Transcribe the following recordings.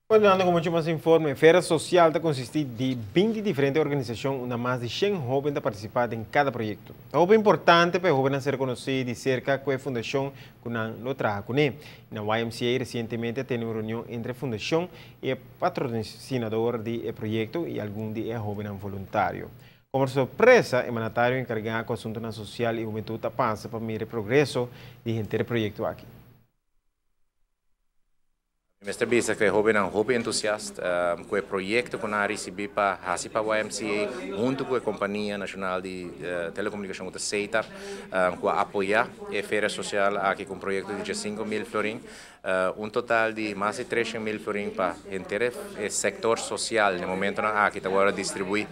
Continuando com muito mais informe, a Feira Social está consiste de 20 diferentes organizações, onde mais de 100 jovens participam em cada projeto. É algo importante para os jovens ser conhecidos de cerca com a fundação que não trabalha com ele. Na YMCA, recentemente, teve uma reunião entre a fundação e o patrocinador do projeto e alguns de jovens voluntários. Como surpresa, o mandatário encarregado com o assunto social e juventude passa para mirar o progresso do projeto aqui. Mr. Bisa que é jovem entusiasta com o projeto que nós recebemos para a YMCA junto com a Companhia Nacional de Telecomunicação da CETAR com apoiar a feira social aqui com um projeto de 5.000 florins, total de mais de 300.000 florins para o setor social. No momento aqui agora distribui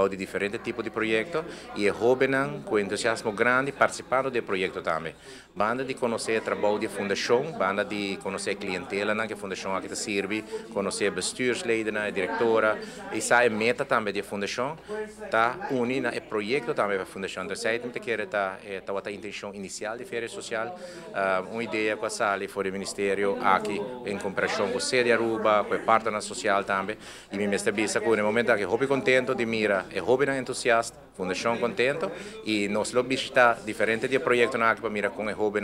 de diferentes tipos de projetos e jovem com entusiasmo grande participando do projeto também. Banda de conhecer o trabalho da fundação, banda de conhecer a clientela que a fundação aqui serve, conhecer bestuursleden, a diretora, e essa é a meta também da fundação, tá unir no projeto também da fundação. Então, se a gente quer a intenção inicial de feira social, uma ideia com a sala for o ministério aqui em comparação com a sede Aruba, com a partner social também, e me mestre bisa que no momento que eu contento de mira, é jovem entusiasta, fundação contento e nós lo visita diferente de projeto aqui para mira com a jovem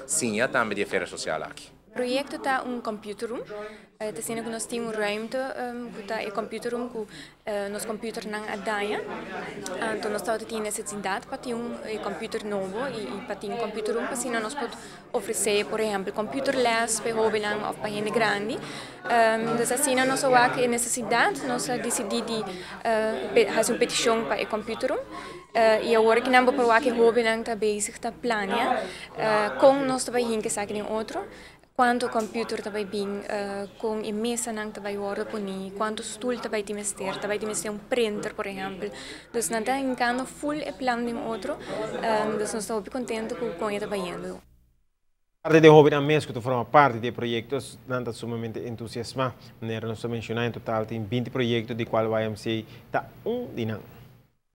sim também de feira social aqui. O projeto está computer room. Está sendo que nós temos ruimte que computer room com nos computers não adaia. Então nós estamos tendo necessidade para ter computer novo e para ter computer room para assim nós podemos oferecer, por exemplo, computer less para jovens ou para gente grande. Então assim nós temos a necessidade, nós decidimos fazer uma petição para o computer room. E agora que não para que jovens está bezig está planear com nós também hinke sabe em outro. Quanto computer também bem, com a mesa não também hora poni, quanto stoel também tem um printer, por exemplo. Então, nós estamos encantando full e plano de outro, então nós estamos contentes com ele também indo. Parte de jovens mesmo que forma parte de projetos não sumamente entusiasmados. Nós mencionamos em total tem 20 projetos de qual o YMCA está de não.